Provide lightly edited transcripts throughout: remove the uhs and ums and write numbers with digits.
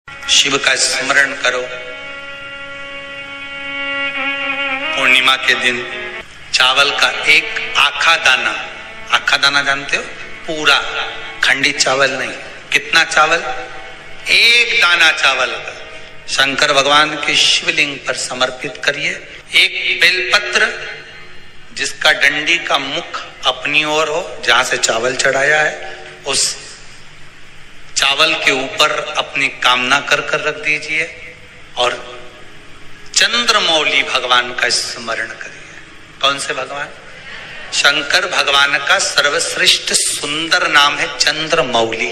शिव का स्मरण करो। पूर्णिमा के दिन चावल का एक आखा दाना जानते हो, पूरा खंडित चावल नहीं, कितना चावल, एक दाना चावल का शंकर भगवान के शिवलिंग पर समर्पित करिए। एक बेलपत्र जिसका डंडी का मुख अपनी ओर हो, जहां से चावल चढ़ाया है, उस चावल के ऊपर अपनी कामना कर रख दीजिए और चंद्रमौली भगवान का स्मरण करिए। कौन से भगवान? शंकर भगवान का सर्वश्रेष्ठ सुंदर नाम है चंद्रमौली।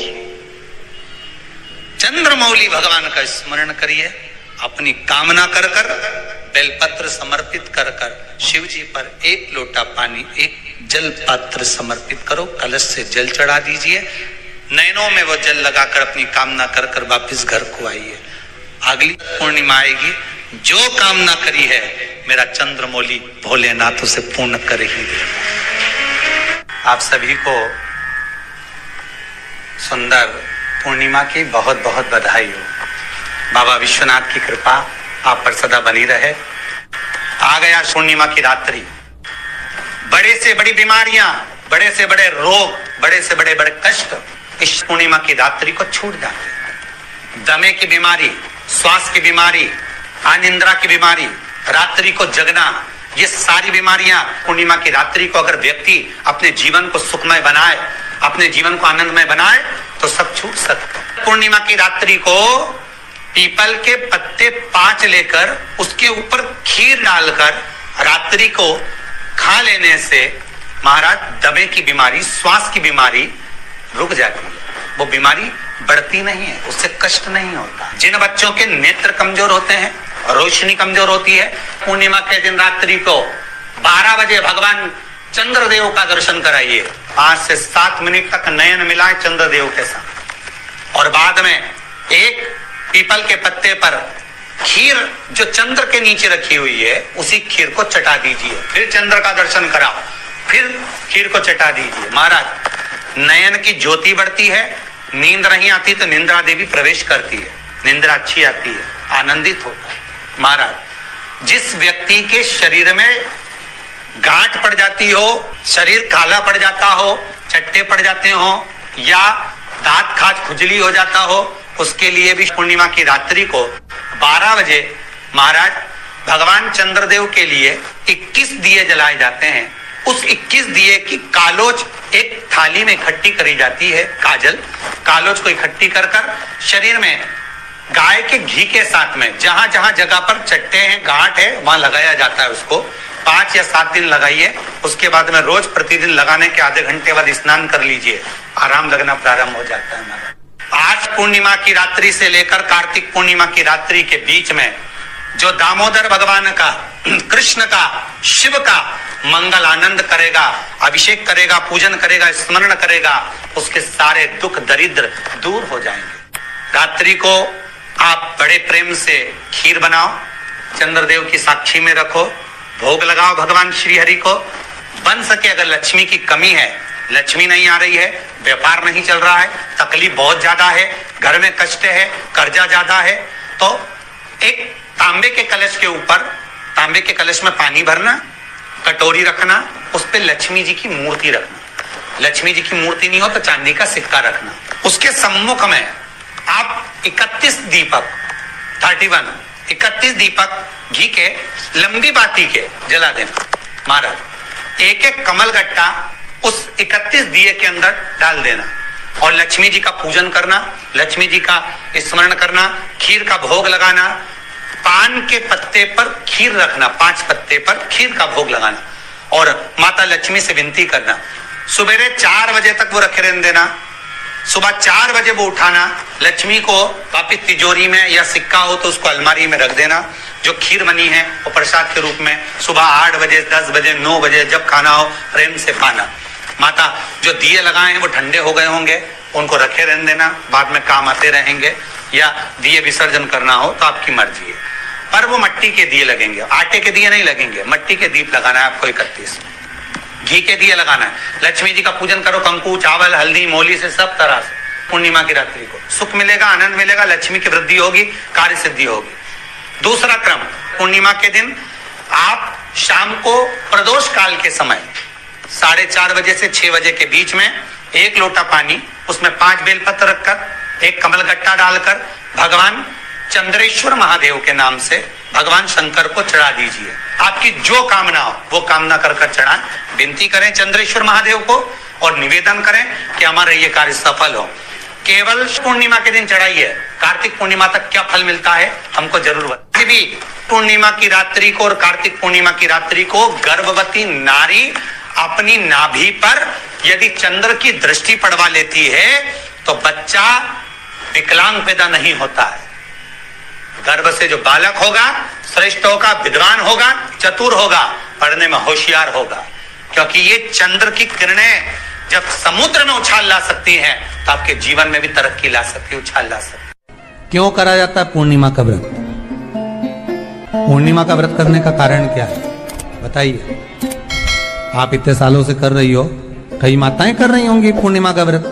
चंद्रमौली भगवान का स्मरण करिए। अपनी कामना कर बेलपत्र समर्पित कर शिव जी पर एक लोटा पानी, एक जल पात्र समर्पित करो, कलश से जल चढ़ा दीजिए। नयनों में वो जल लगाकर अपनी कामना कर वापिस घर को आइए। अगली पूर्णिमा आएगी, जो कामना करी है मेरा चंद्रमौली भोलेनाथ उसे पूर्ण कर ही देगा। आप सभी को सुंदर पूर्णिमा की बहुत बहुत बधाई हो। बाबा विश्वनाथ की कृपा आप पर सदा बनी रहे। आ गया पूर्णिमा की रात्रि। बड़े से बड़ी बीमारियां, बड़े से बड़े रोग, बड़े से बड़े कष्ट इस पूर्णिमा की रात्रि को छूट जाते हैं। दमे की बीमारी, श्वास की बीमारी, अनिद्रा की बीमारी, रात्रि को जगना, ये सारी बीमारियां पूर्णिमा की रात्रि को अगर व्यक्ति अपने जीवन को सुखमय बनाए, अपने जीवन को आनंदमय बनाए तो सब छूट सकते। पूर्णिमा की रात्रि को पीपल के पत्ते 5 लेकर उसके ऊपर खीर डालकर रात्रि को खा लेने से महाराज दमे की बीमारी, श्वास की बीमारी रुक जाती है। वो बीमारी बढ़ती नहीं है, उससे कष्ट नहीं होता। जिन बच्चों के नेत्र कमजोर होते हैं, रोशनी कमजोर होती है, पूर्णिमा के दिन रात्रि को 12 बजे भगवान चंद्रदेव का दर्शन कराइए। 5 से 7 मिनट तक नयन मिलाए चंद्रदेव के साथ और बाद में एक पीपल के पत्ते पर खीर जो चंद्र के नीचे रखी हुई है उसी खीर को चटा दीजिए। फिर चंद्र का दर्शन कराओ, फिर खीर को चटा दीजिए। महाराज नयन की ज्योति बढ़ती है, नींद नहीं आती तो निंद्रा देवी प्रवेश करती है, निंद्रा अच्छी आती है, आनंदित होता है। महाराज जिस व्यक्ति के शरीर में गांठ पड़ जाती हो, शरीर काला पड़ जाता हो, चट्टे पड़ जाते हो या दांत खाज खुजली हो जाता हो, उसके लिए भी पूर्णिमा की रात्रि को 12 बजे महाराज भगवान चंद्रदेव के लिए 21 दिए जलाए जाते हैं। उस 21 दिए की कालोज एक थाली में इकट्ठी करी जाती है। कालोज को इकट्ठी कर शरीर में गाय के घी के साथ में जहां जहां जगह पर चट्टे हैं, गांठ है, वहां लगाया जाता है। उसको 5 या 7 दिन लगाइए। उसके बाद में रोज प्रतिदिन लगाने के आधे घंटे बाद स्नान कर लीजिए, आराम लगना प्रारंभ हो जाता है। आज पूर्णिमा की रात्रि से लेकर कार्तिक पूर्णिमा की रात्रि के बीच में जो दामोदर भगवान का, कृष्ण का, शिव का मंगल आनंद करेगा, अभिषेक करेगा, पूजन करेगा, स्मरण करेगा, उसके सारे दुख दरिद्र दूर हो जाएंगे। रात्रि को आप बड़े प्रेम से खीर बनाओ, चंद्रदेव की साक्षी में रखो, भोग लगाओ भगवान श्री हरि को। बन सके अगर लक्ष्मी की कमी है, लक्ष्मी नहीं आ रही है, व्यापार नहीं चल रहा है, तकलीफ बहुत ज्यादा है, घर में कष्ट है, कर्जा ज्यादा है, तो एक तांबे के कलश के ऊपर, तांबे के कलश में पानी भरना, कटोरी रखना, उस पे लक्ष्मी जी की मूर्ति रखना। लक्ष्मी जी की मूर्ति नहीं हो तो चांदी का सिक्का रखना। उसके सम्मुख में आप 31 दीपक घी के लंबी बाती के जला देना। महाराज एक एक कमल गट्टा उस 31 दिए के अंदर डाल देना और लक्ष्मी जी का पूजन करना, लक्ष्मी जी का स्मरण करना, खीर का भोग लगाना, पान के पत्ते पर खीर रखना, 5 पत्ते पर खीर का भोग लगाना और माता लक्ष्मी से विनती करना। सुबेरे 4 बजे तक वो रखे रहने देना, सुबह 4 बजे वो उठाना, लक्ष्मी को वापिस तिजोरी में या सिक्का हो तो उसको अलमारी में रख देना। जो खीर बनी है वो प्रसाद के रूप में सुबह 8 बजे, 10 बजे, 9 बजे जब खाना हो प्रेम से खाना। माता जो दिए लगाए हैं वो ठंडे हो गए होंगे, उनको रखे रहने देना, बाद में काम आते रहेंगे, या दिए विसर्जन करना हो तो आपकी मर्जी है। पर वो मिट्टी के दिए लगेंगे, आटे के दिए नहीं लगेंगे, मिट्टी के दीप लगाना है आपको। 31 घी के दिए लगाना है। लक्ष्मी जी का पूजन करो, कंकु, चावल, हल्दी, मोली से सब तरह से पूर्णिमा की रात्रि को सुख मिलेगा, आनंद मिलेगा, लक्ष्मी की वृद्धि होगी, कार्य सिद्धि होगी। दूसरा क्रम, पूर्णिमा के दिन आप शाम को प्रदोष काल के समय 4:30 बजे से 6 बजे के बीच में 1 लोटा पानी, उसमें 5 बेलपत्र रखकर, 1 कमल गट्टा डालकर भगवान चंद्रेश्वर महादेव के नाम से भगवान शंकर को चढ़ा दीजिए। आपकी जो कामना हो वो कामना कर चढ़ाएं, विनती करें चंद्रेश्वर महादेव को और निवेदन करें कि हमारा ये कार्य सफल हो। केवल पूर्णिमा के दिन चढ़ाइए, कार्तिक पूर्णिमा तक क्या फल मिलता है हमको जरूर बताइए। भी पूर्णिमा की रात्रि को और कार्तिक पूर्णिमा की रात्रि को गर्भवती नारी अपनी नाभि पर यदि चंद्र की दृष्टि पड़वा लेती है तो बच्चा विकलांग पैदा नहीं होता है। गर्भ से जो बालक होगा श्रेष्ठ होगा, विद्वान होगा, चतुर होगा, पढ़ने में होशियार होगा, क्योंकि ये चंद्र की किरणें जब समुद्र में उछाल ला सकती हैं तो आपके जीवन में भी तरक्की ला सकती है, उछाल ला सकती है। क्यों करा जाता है पूर्णिमा का व्रत? पूर्णिमा का व्रत करने का कारण क्या है बताइए? आप इतने सालों से कर रही हो, कई माताएं कर रही होंगी पूर्णिमा का व्रत।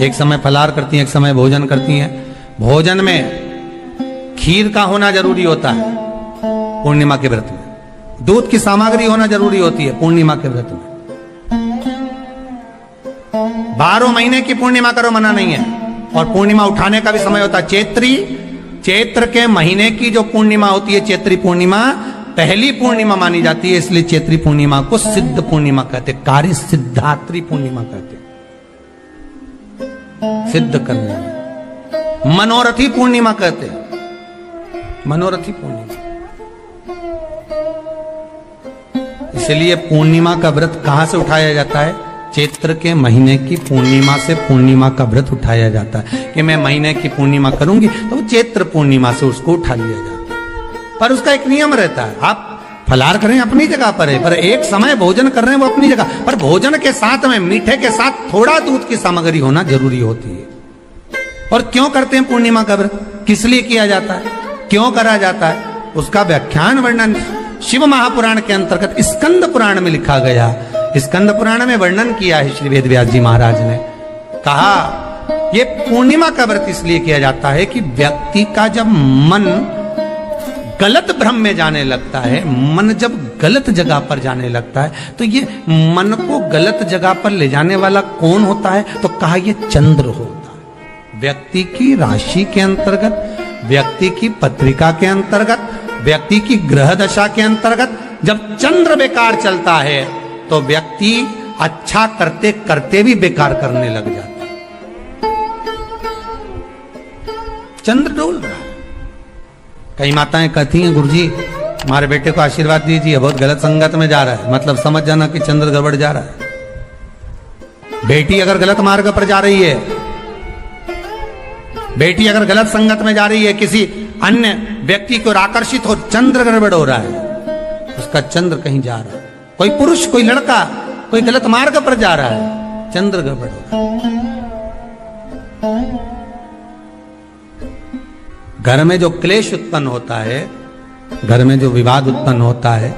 एक समय फलाहार करती हैं, एक समय भोजन करती हैं। भोजन में खीर का होना जरूरी होता है पूर्णिमा के व्रत में, दूध की सामग्री होना जरूरी होती है पूर्णिमा के व्रत में। 12 महीने की पूर्णिमा करो, मना नहीं है। और पूर्णिमा उठाने का भी समय होता है। चैत्र के महीने की जो पूर्णिमा होती है, चैत्री पूर्णिमा पहली पूर्णिमा मानी जाती है, इसलिए चैत्री पूर्णिमा को सिद्ध पूर्णिमा कहते, कार्य सिद्धात्री पूर्णिमा कहते, सिद्ध करने। मनोरथी पूर्णिमा कहते, मनोरथी पूर्णिमा। इसलिए पूर्णिमा का व्रत कहां से उठाया जाता है? चैत्र के महीने की पूर्णिमा से पूर्णिमा का व्रत उठाया जाता है कि मैं महीने की पूर्णिमा करूंगी तो चैत्र पूर्णिमा से उसको उठा लिया जाता है। पर उसका एक नियम रहता है, आप फलाहार करें अपनी जगह पर है, पर एक समय भोजन कर रहे हैं वो अपनी जगह पर, भोजन के साथ में मीठे के साथ थोड़ा दूध की सामग्री होना जरूरी होती है। और क्यों करते हैं पूर्णिमा का व्रत? किस लिए किया जाता है, क्यों करा जाता है? उसका व्याख्यान वर्णन शिव महापुराण के अंतर्गत स्कंद पुराण में लिखा गया। स्कंद पुराण में वर्णन किया है श्री वेदव्यास जी महाराज ने। कहा ये पूर्णिमा का व्रत इसलिए किया जाता है कि व्यक्ति का जब मन गलत भ्रम में जाने लगता है, मन जब गलत जगह पर जाने लगता है, तो ये मन को गलत जगह पर ले जाने वाला कौन होता है? तो कहा ये चंद्र होता है। व्यक्ति की राशि के अंतर्गत, व्यक्ति की पत्रिका के अंतर्गत, व्यक्ति की ग्रह दशा के अंतर्गत जब चंद्र बेकार चलता है तो व्यक्ति अच्छा करते करते भी बेकार करने लग जाता है। चंद्र डोल रहा है। कई माताएं कहती हैं गुरुजी हमारे बेटे को आशीर्वाद दीजिए, बहुत गलत संगत में जा रहा है, मतलब समझ जाना कि चंद्र गड़बड़ जा रहा है। बेटी अगर गलत मार्ग पर जा रही है, बेटी अगर गलत संगत में जा रही है, किसी अन्य व्यक्ति को आकर्षित हो, चंद्र गड़बड़ हो रहा है, उसका चंद्र कहीं जा रहा है। कोई पुरुष, कोई लड़का, कोई गलत मार्ग पर जा रहा है, चंद्र गड़बड़ हो रहा है। घर में जो क्लेश उत्पन्न होता है, घर में जो विवाद उत्पन्न होता है,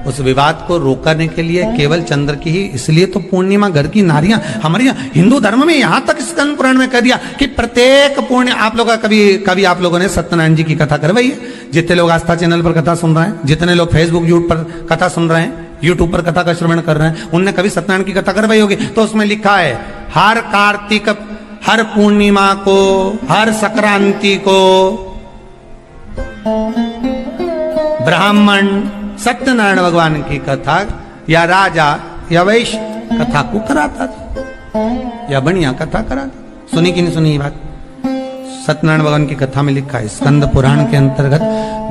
उस विवाद को रोकने के लिए केवल चंद्र की ही, इसलिए तो पूर्णिमा घर की नारियां हमारे यहाँ हिंदू धर्म में यहां तक स्कंद पुराण में कह दिया कि प्रत्येक पुण्य आप लोग कभी आप लोगों ने सत्यनारायण जी की कथा करवाई है? जितने लोग आस्था चैनल पर कथा सुन रहे हैं, जितने लोग फेसबुक यूट्यूब पर कथा सुन रहे हैं, यूट्यूब पर कथा का श्रवण कर रहे हैं, उनने कभी सत्यनारायण की कथा करवाई होगी। तो उसमें लिखा है हर कार्तिक, हर पूर्णिमा को, हर संक्रांति को ब्राह्मण सत्यनारायण भगवान की कथा या राजा या वैश्य कथा को कराता था या बढ़िया कथा कराता। सुनी कि नहीं सुनी ये बात? सत्यनारायण भगवान की कथा में लिखा है, स्कंद पुराण के अंतर्गत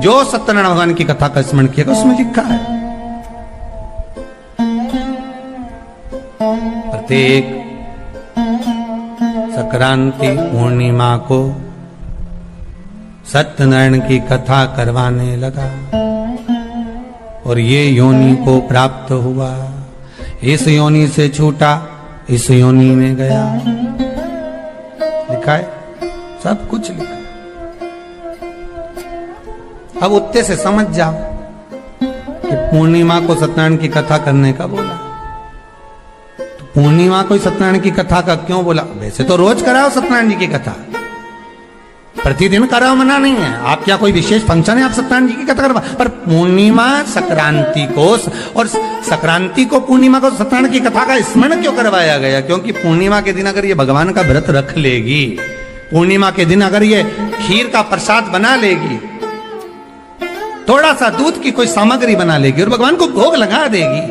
जो सत्यनारायण भगवान की कथा का स्मरण किया उसमें लिखा है प्रत्येक संक्रांति पूर्णिमा को सत्यनारायण की कथा करवाने लगा और ये योनि को प्राप्त हुआ, इस योनि से छूटा, इस योनि में गया। लिखा है, सब कुछ लिखा है। अब उत्ते से समझ जाओ कि पूर्णिमा को सत्यनारायण की कथा करने का बोला। तो पूर्णिमा को सत्यनारायण की कथा का क्यों बोला? वैसे तो रोज कराओ सत्यनारायण जी की कथा, प्रतिदिन कराओ, मना नहीं है। आप क्या कोई विशेष फंक्शन है आप सत्यनारायण जी की कथा करवा? पर पूर्णिमा संक्रांति को और संक्रांति को पूर्णिमा को सत्यनारायण की कथा का स्मरण क्यों करवाया गया? क्योंकि पूर्णिमा के दिन अगर ये भगवान का व्रत रख लेगी, पूर्णिमा के दिन अगर ये खीर का प्रसाद बना लेगी, थोड़ा सा दूध की कोई सामग्री बना लेगी और भगवान को भोग लगा देगी,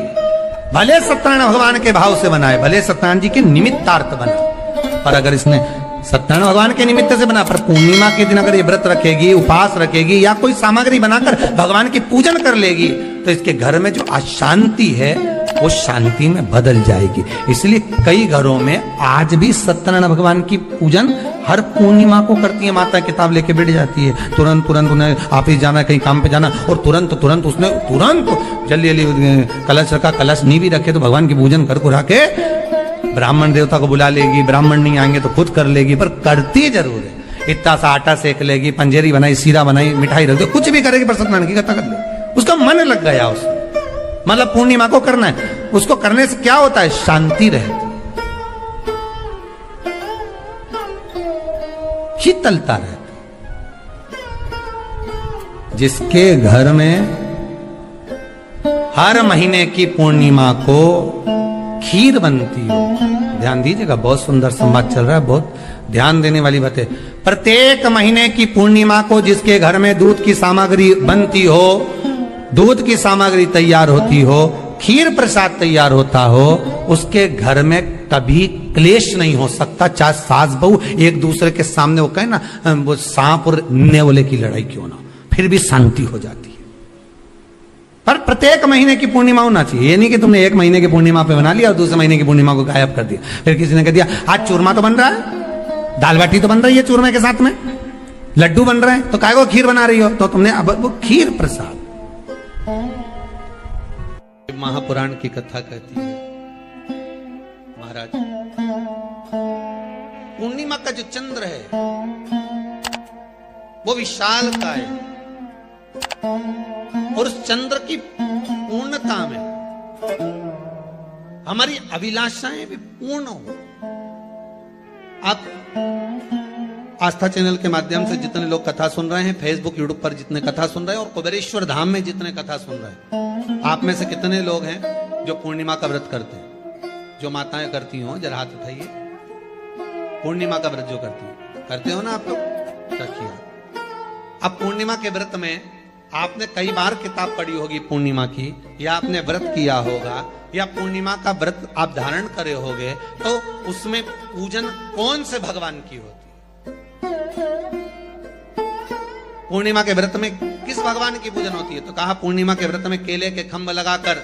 भले सत्यनारायण भगवान के भाव से बनाए, भले सत्यनारायण जी के निमित्तार्थ बना, पर अगर इसने सत्यनारायण भगवान के निमित्त से बना, पर पूर्णिमा के दिन अगर ये व्रत रखेगी, उपवास रखेगी या कोई सामग्री बनाकर भगवान की पूजन कर लेगी, तो इसके घर में जो अशांति है वो शांति में बदल जाएगी। इसलिए कई घरों में आज भी सत्यनारायण भगवान की पूजन हर पूर्णिमा को करती है। माता किताब लेके बैठ जाती है, तुरंत उन्हें ऑफिस जाना, कहीं काम पे जाना, और तुरंत उसने जल्दी जल्दी कलश रखा, कलश नहीं भी रखे तो भगवान की पूजन कर को रखे, ब्राह्मण देवता को बुला लेगी, ब्राह्मण नहीं आएंगे तो खुद कर लेगी, पर करती जरूर है। इतना सा आटा सेक लेगी, पंजेरी बनाई, सीरा बनाई, मिठाई रख दो, कुछ भी करेगी पर सत्यनारायण की कथा कर ले, उसका मन लग गया उसमें। मतलब पूर्णिमा को करना है, उसको करने से क्या होता है? शांति रहती, शीतलता रहती। जिसके घर में हर महीने की पूर्णिमा को खीर बनती हो, ध्यान दीजिएगा, बहुत सुंदर संवाद चल रहा है, बहुत ध्यान देने वाली बात है। प्रत्येक महीने की पूर्णिमा को जिसके घर में दूध की सामग्री बनती हो, दूध की सामग्री तैयार होती हो, खीर प्रसाद तैयार होता हो, उसके घर में कभी क्लेश नहीं हो सकता। चाहे सास बहू एक दूसरे के सामने वो कहे ना, वो सांप और नेवले की लड़ाई क्यों ना, फिर भी शांति हो जाती है। पर प्रत्येक महीने की पूर्णिमा होना चाहिए। ये नहीं कि तुमने एक महीने की पूर्णिमा पे बना लिया और दूसरे महीने की पूर्णिमा को गायब कर दिया। फिर किसी ने कह दिया आज चूरमा तो बन रहा है, दाल बाटी तो बन रही है चूरमे के साथ में, लड्डू बन रहे हैं, तो काय को खीर बना रही हो? तो तुमने अब वो खीर प्रसाद। महापुराण की कथा कहती है, महाराज पूर्णिमा का जो चंद्र है वो विशाल का है, और उस चंद्र की पूर्णता में हमारी अभिलाषाएं भी पूर्ण हो। आप आस्था चैनल के माध्यम से जितने लोग कथा सुन रहे हैं, फेसबुक यूट्यूब पर जितने कथा सुन रहे हैं, और कुबेरेश्वर धाम में जितने कथा सुन रहे हैं, आप में से कितने लोग हैं जो पूर्णिमा का व्रत करते हैं? जो माताएं करती हो जरा हाथ उठाइए। पूर्णिमा का व्रत जो करते हो ना आप लोग, रखिए। अब पूर्णिमा के व्रत में आपने कई बार किताब पढ़ी होगी पूर्णिमा की, या आपने व्रत किया होगा, या पूर्णिमा का व्रत आप धारण करे होगे, तो उसमें पूजन कौन से भगवान की होती है? पूर्णिमा के व्रत में किस भगवान की पूजन होती है? तो कहा पूर्णिमा के व्रत में केले के खंभ लगाकर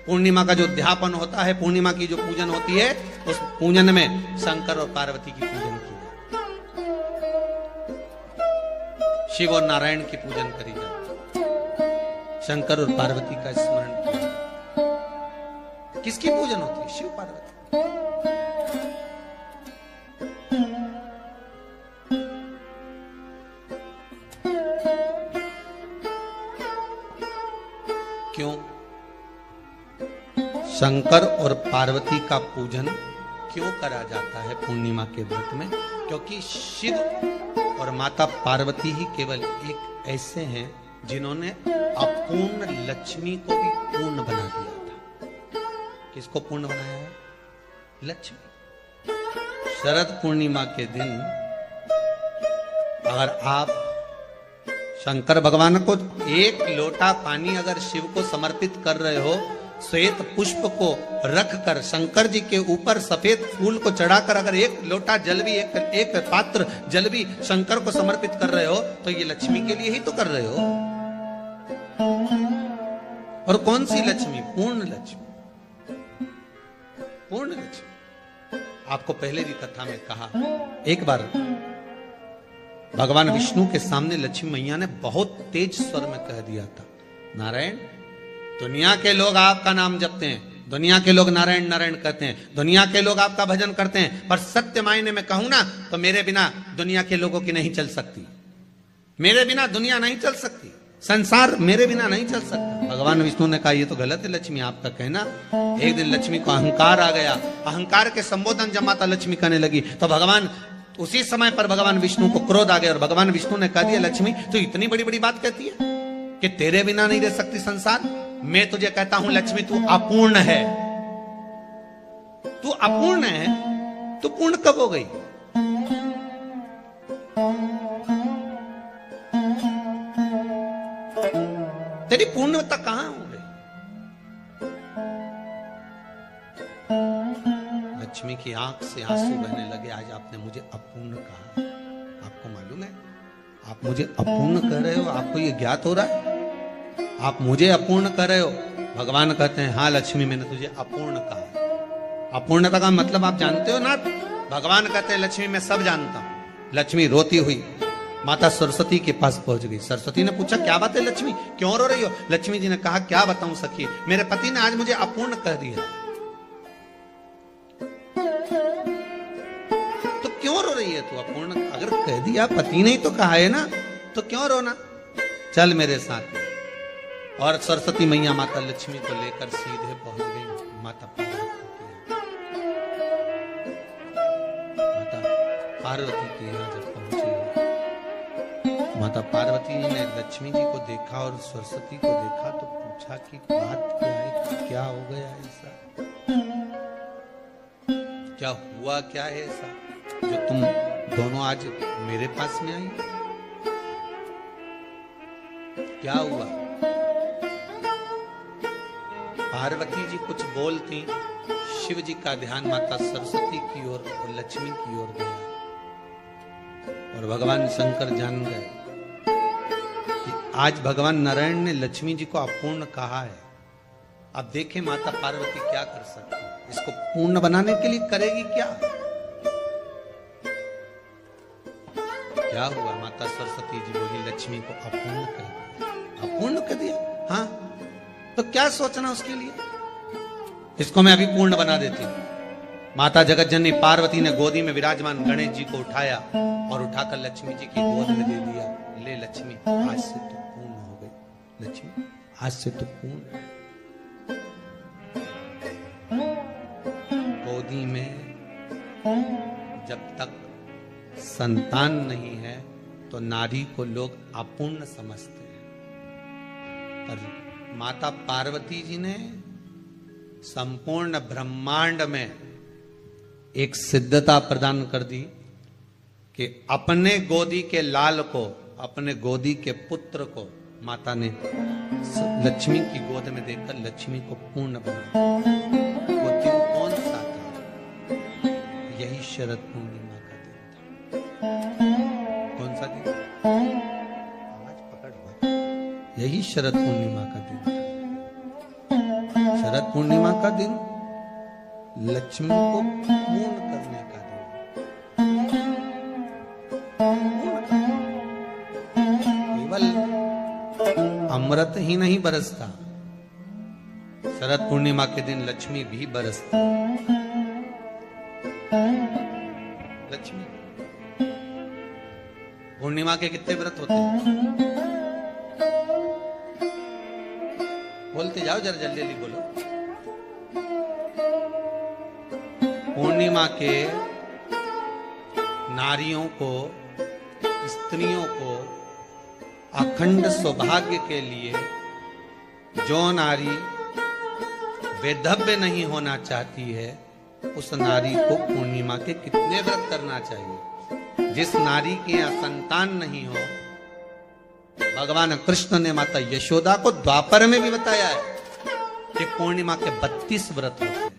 पूर्णिमा का जो अध्यापन होता है, पूर्णिमा की जो पूजन होती है, उस पूजन में शंकर और पार्वती की पूजन की जाती है। शिव और नारायण की पूजन करी जाती है, शंकर और पार्वती का स्मरण किया जाता है। किसकी पूजन होती है? शिव पार्वती। क्यों शंकर और पार्वती का पूजन क्यों करा जाता है पूर्णिमा के व्रत में? क्योंकि शिव और माता पार्वती ही केवल एक ऐसे हैं जिन्होंने अपूर्ण लक्ष्मी को भी पूर्ण बना दिया था। किसको पूर्ण बनाया है? लक्ष्मी। शरद पूर्णिमा के दिन अगर आप शंकर भगवान को एक लोटा पानी अगर शिव को समर्पित कर रहे हो, श्वेत पुष्प को रखकर शंकर जी के ऊपर सफेद फूल को चढ़ाकर अगर एक लोटा जल भी, एक पात्र जल भी शंकर को समर्पित कर रहे हो, तो ये लक्ष्मी के लिए ही तो कर रहे हो। और कौन सी लक्ष्मी? पूर्ण लक्ष्मी। पूर्ण लक्ष्मी। आपको पहले भी कथा में कहा, एक बार भगवान विष्णु के सामने लक्ष्मी मैया ने बहुत तेज स्वर में कह दिया था, नारायण, दुनिया के लोग आपका नाम जपते हैं, दुनिया के लोग नारायण नारायण कहते हैं, दुनिया के लोग आपका भजन करते हैं, पर सत्य मायने में कहूं ना तो मेरे बिना दुनिया के लोगों की नहीं चल सकती, मेरे बिना दुनिया नहीं चल सकती। संसार मेरे बिना नहीं चल सकता। भगवान विष्णु ने कहा ये तो गलत है लक्ष्मी आपका कहना। एक दिन लक्ष्मी को अहंकार आ गया, अहंकार के संबोधन जब माता लक्ष्मी करने लगी तो भगवान उसी समय पर भगवान विष्णु को क्रोध आ गया और भगवान विष्णु ने कह दिया लक्ष्मी तू इतनी बड़ी बड़ी बात कहती है कि तेरे बिना नहीं रह सकती संसार। मैं तुझे कहता हूं लक्ष्मी तू अपूर्ण है, तू अपूर्ण है, तू पूर्ण कब हो गई? तेरी पूर्णता कहां हो गई? लक्ष्मी की आंख से आंसू बहने लगे। आज आपने मुझे अपूर्ण कहा, आपको मालूम है आप मुझे अपूर्ण कह रहे हो? आपको ये ज्ञात हो रहा है आप मुझे अपूर्ण कर रहे हो? भगवान कहते हैं हाँ लक्ष्मी मैंने तुझे अपूर्ण कहा। अपूर्णता का मतलब आप जानते हो ना? भगवान कहते हैं लक्ष्मी मैं सब जानता हूं। लक्ष्मी रोती हुई माता सरस्वती के पास पहुंच गई। सरस्वती ने पूछा क्या बात है लक्ष्मी, क्यों रो रही हो? लक्ष्मी जी ने कहा क्या बताऊं सखी, मेरे पति ने आज मुझे अपूर्ण कह दिया। तो क्यों रो रही है तू? अपूर्ण अगर कह दिया, पति ने ही तो कहा है ना, तो क्यों रोना? चल मेरे साथ। और सरस्वती मैया माता लक्ष्मी को लेकर सीधे पहुंच गई माता पार्वती के यहाँ। जब पहुंची माता पार्वती ने लक्ष्मी जी को देखा और सरस्वती को देखा तो पूछा कि बात क्या है, क्या हो गया ऐसा, क्या हुआ, क्या है ऐसा जो तुम दोनों आज मेरे पास में आई? क्या हुआ? पार्वती जी कुछ बोलती, शिव जी का ध्यान माता सरस्वती की ओर और लक्ष्मी की ओर गया और भगवान शंकर जान गए कि आज भगवान नारायण ने लक्ष्मी जी को अपूर्ण कहा है। अब देखें माता पार्वती क्या कर सकती है, इसको पूर्ण बनाने के लिए करेगी क्या? क्या हुआ? माता सरस्वती जी बोली लक्ष्मी को अपूर्ण कर दिया। अपूर्ण कर दिया? हाँ, तो क्या सोचना उसके लिए, इसको मैं अभी पूर्ण बना देती हूं। माता जगत जननी पार्वती ने गोदी में विराजमान गणेश जी को उठाया और उठाकर लक्ष्मी जी की गोद में दे दिया। ले लक्ष्मी आज से तो पूर्ण हो गई, लक्ष्मी आज से तो पूर्ण। गोदी में जब तक संतान नहीं है तो नारी को लोग अपूर्ण समझते हैं, पर माता पार्वती जी ने संपूर्ण ब्रह्मांड में एक सिद्धता प्रदान कर दी कि अपने गोदी के लाल को, अपने गोदी के पुत्र को माता ने लक्ष्मी की गोद में देकर लक्ष्मी को पूर्ण बना। वो दिन कौन सा था? यही शरद पूर्णिमा का दिन था। कौन सा दिन? आवाज पकड़। यही शरद पूर्णिमा का दिन था। शरद पूर्णिमा का दिन लक्ष्मी को पूर्ण करने का दिन। केवल अमृत ही नहीं बरसता, शरद पूर्णिमा के दिन लक्ष्मी भी बरसती। लक्ष्मी पूर्णिमा के कितने व्रत होते हैं? बोलते जाओ, जरा जल्दी जल्दी बोलो। पूर्णिमा के नारियों को, स्त्रियों को अखंड सौभाग्य के लिए, जो नारी वैधव्य नहीं होना चाहती है उस नारी को पूर्णिमा के कितने व्रत करना चाहिए? जिस नारी के यहाँ संतान नहीं हो, भगवान कृष्ण ने माता यशोदा को द्वापर में भी बताया है कि पूर्णिमा के 32 व्रत होते हैं।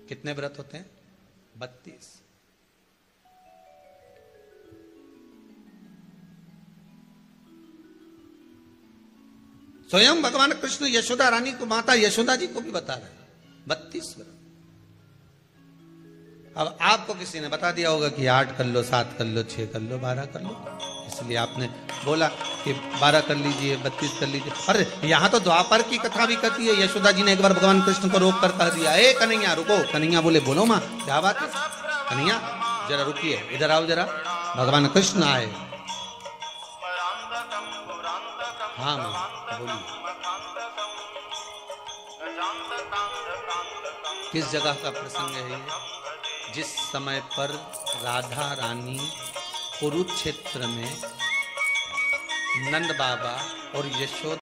कितने व्रत होते हैं? 32। स्वयं भगवान कृष्ण यशोदा रानी को, माता यशोदा जी को भी बता रहे हैं 32 व्रत। अब आपको किसी ने बता दिया होगा कि 8 कर लो, 7 कर लो, 6 कर लो, 12 कर लो, इसलिए आपने बोला कि 12 कर लीजिए, 32 कर लीजिए। अरे यहाँ तो द्वापर की कथा भी कहती है। यशोदा जी ने एक बार भगवान कृष्ण को रोक कर कह दिया, ए कन्हैया रुको। कन्हैया बोले बोलो माँ क्या बात है? कन्हैया जरा रुकिए, इधर आओ जरा। भगवान कृष्ण आए हाँ माँ बोलिए। किस जगह का प्रसंग है ये? जिस समय पर राधा रानी कुरुक्षेत्र में नंद बाबा और यशोदा